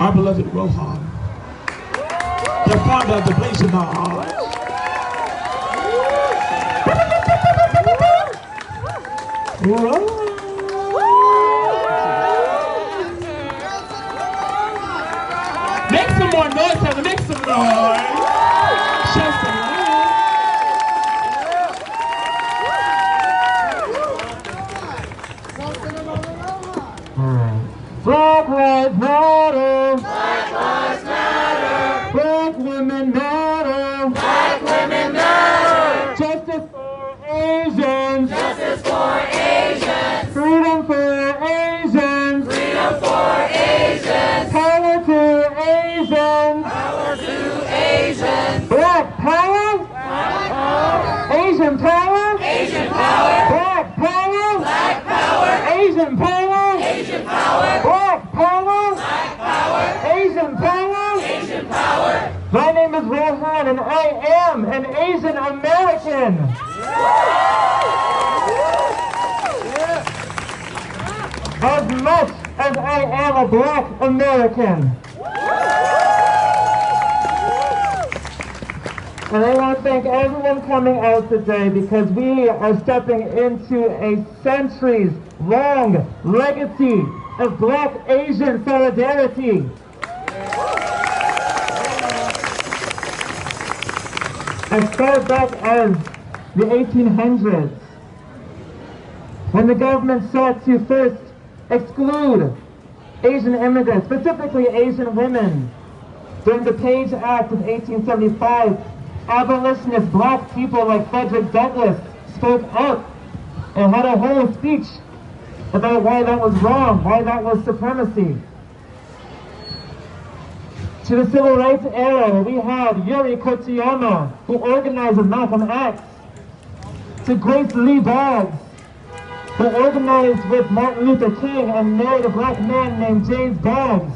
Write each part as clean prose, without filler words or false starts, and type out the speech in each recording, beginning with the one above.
our beloved Rohan, the founder of the place in our hearts. Make some more noise, Heather. Make some noise. Show some love. Black lives matter. Black lives matter. Black women matter. Black women matter. Justice for Asians. Justice for Asians. Freedom for Asians. Freedom for Asians. Power to Asians. Power to Asians. Black power. Black power. Asian power. Asian power. Black power. Black power. Asian power. Asian power. Black power. Black power. Asian power. Asian power. My name is Rohan and I am an Asian American. As much as I am a Black American. And I want to thank everyone coming out today because we are stepping into a centuries-long legacy of Black-Asian solidarity. As far back as the 1800s, when the government sought to first exclude Asian immigrants, specifically Asian women, during the Page Act of 1875, abolitionist Black people like Frederick Douglass spoke up and had a whole speech about why that was wrong, why that was supremacy. To the Civil Rights era, we had Yuri Kochiyama, who organized with Malcolm X, to Grace Lee Boggs, who organized with Martin Luther King and married a Black man named James Boggs.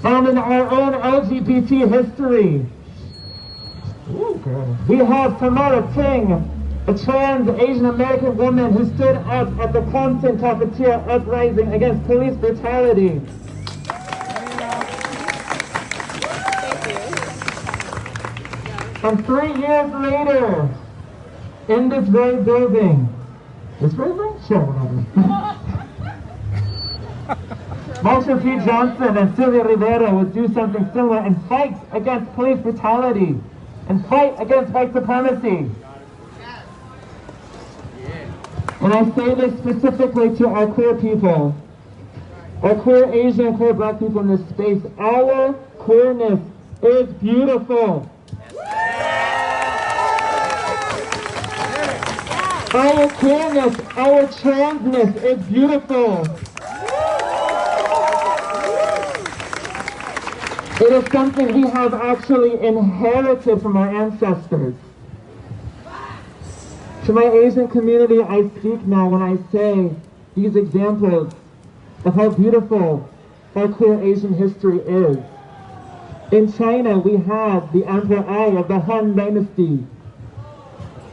And in our own LGBT history, we have Tamara King, a trans Asian American woman who stood up at the Compton cafeteria uprising against police brutality. And 3 years later, in this very building, Sure, whatever. Marsha P. Johnson and Sylvia Rivera would do something similar and fight against police brutality and fight against white supremacy. And I say this specifically to our queer people, our queer Asian and queer Black people in this space. Our queerness is beautiful. Our queerness, our transness is beautiful. It is something we have actually inherited from our ancestors. To my Asian community, I speak now when I say these examples of how beautiful our queer Asian history is. In China, we have the Emperor Ai of the Han Dynasty,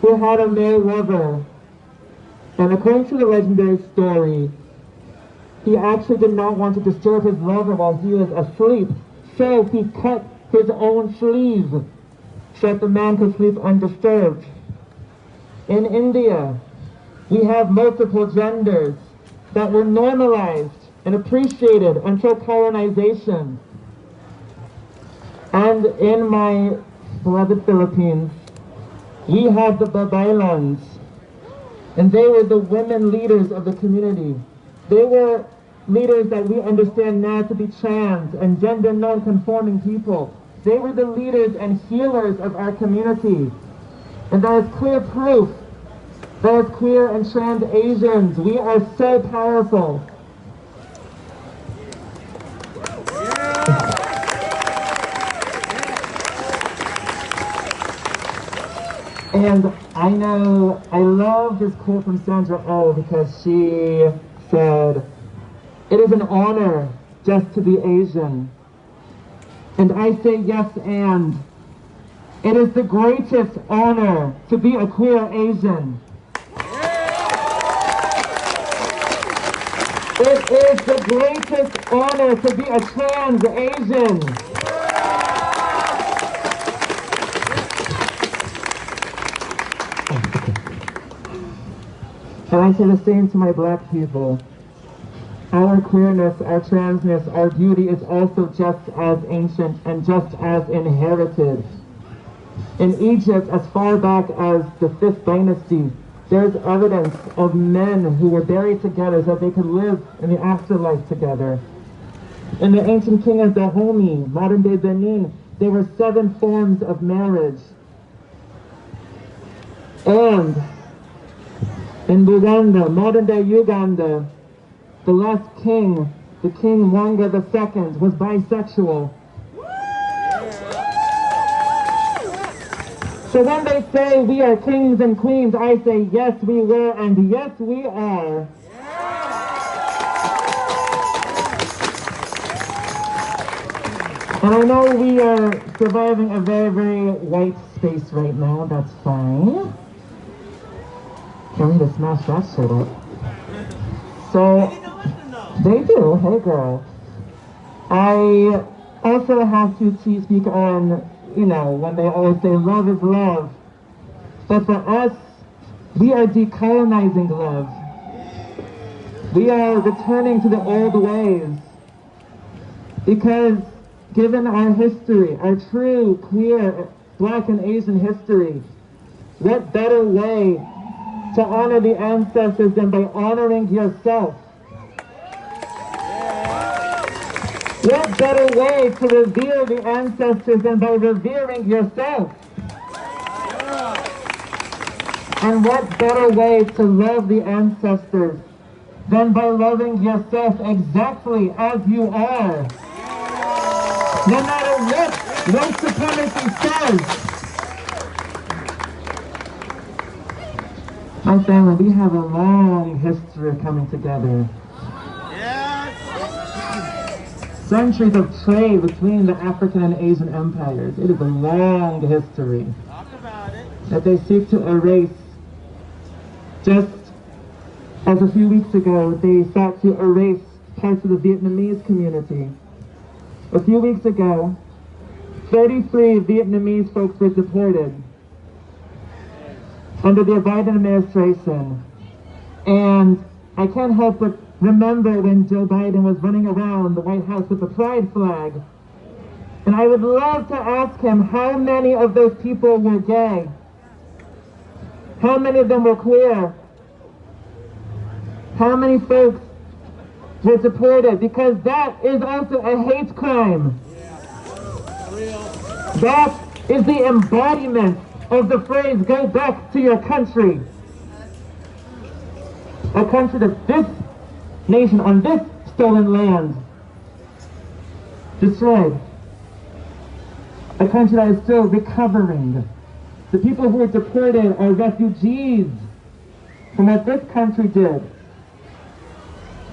who had a male lover. And according to the legendary story, he actually did not want to disturb his lover while he was asleep, so he cut his own sleeve so that the man could sleep undisturbed. In India, we have multiple genders that were normalized and appreciated until colonization. And in my beloved Philippines, we have the Babaylans, and they were the women leaders of the community. They were leaders that we understand now to be trans and gender non-conforming people. They were the leaders and healers of our community. And that is clear proof that as queer and trans Asians, we are so powerful. And I know, I love this quote from Sandra Oh because she said, "It is an honor just to be Asian." And I say yes, and it is the greatest honor to be a queer Asian. It is the greatest honor to be a trans Asian. And I say the same to my black people. Our queerness, our transness, our beauty is also just as ancient and just as inherited. In Egypt, as far back as the 5th dynasty, there's evidence of men who were buried together so that they could live in the afterlife together. In the ancient king of Dahomey, modern-day Benin, there were 7 forms of marriage. And in Uganda, modern-day Uganda, the last king, the King Mwanga II, was bisexual. So when they say we are kings and queens, I say yes we were and yes we are. And I know we are surviving a very, very white space right now. That's fine. Can't wait to smash that shit up. So, they do. Hey, girl. I also have to speak on, you know, when they always say love is love. But for us, we are decolonizing love. We are returning to the old ways. Because given our history, our true, queer, black and Asian history, what better way to honor the ancestors than by honoring yourself? What better way to revere the ancestors than by revering yourself? And what better way to love the ancestors than by loving yourself exactly as you are? No matter what white supremacy says. My family, we have a long history of coming together. Centuries of trade between the African and Asian empires. It is a long history that they seek to erase. Just as a few weeks ago, they sought to erase parts of the Vietnamese community. A few weeks ago, 33 Vietnamese folks were deported under the Biden administration. And I can't help but remember when Joe Biden was running around the White House with the pride flag. And I would love to ask him how many of those people were gay? How many of them were queer? How many folks were deported? Because that is also a hate crime. That is the embodiment of the phrase, go back to your country. A country that this nation on this stolen land destroyed. A country that is still recovering. The people who were deported are refugees from what this country did.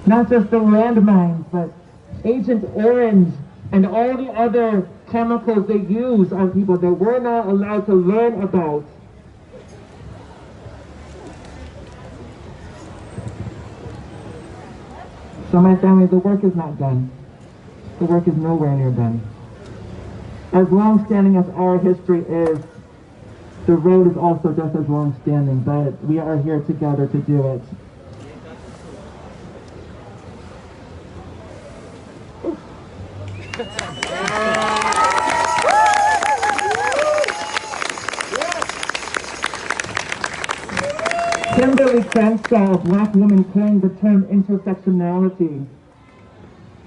Not just the landmines, but Agent Orange and all the other chemicals they use on people that we're not allowed to learn about. So my family, the work is not done. The work is nowhere near done. As long-standing as our history is, the road is also just as long-standing, but we are here together to do it. Kimberly Crenshaw, a black woman, coined the term intersectionality.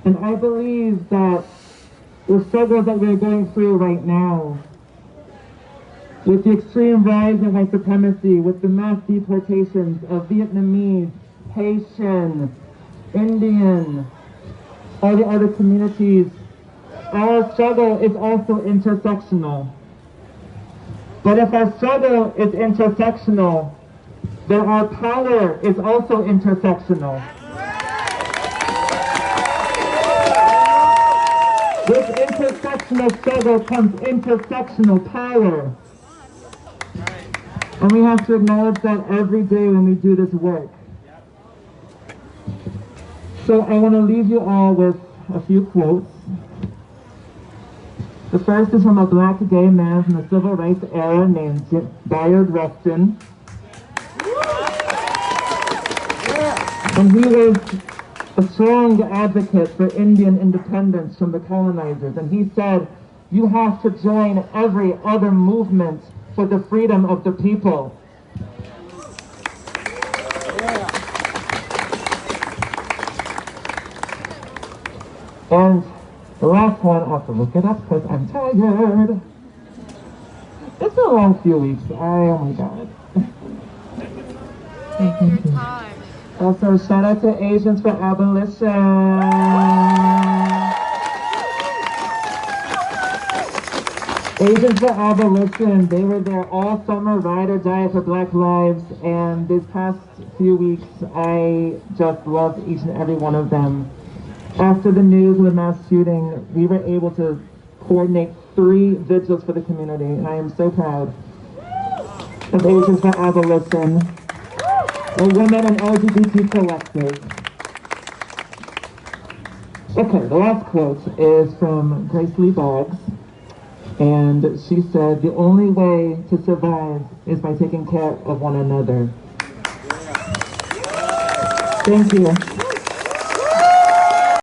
And I believe that the struggles that we're going through right now, with the extreme rise in white supremacy, with the mass deportations of Vietnamese, Haitian, Indian, all the other communities, our struggle is also intersectional. But if our struggle is intersectional, then our power is also intersectional. With intersectional struggle comes intersectional power. And we have to acknowledge that every day when we do this work. So I want to leave you all with a few quotes. The first is from a black gay man from the civil rights era named Bayard Rustin. And he was a strong advocate for Indian independence from the colonizers. And he said, "You have to join every other movement for the freedom of the people." And the last one, I have to look it up because I'm tired. It's been a long few weeks. Oh my god. Also, shout out to Asians for Abolition. Asians for Abolition, they were there all summer, ride or die for Black lives, and these past few weeks, I just loved each and every one of them. After the news of the mass shooting, we were able to coordinate 3 vigils for the community, and I am so proud of Asians for Abolition, a women and LGBT collective. Okay, the last quote is from Grace Lee Boggs, and she said, "The only way to survive is by taking care of one another." Thank you.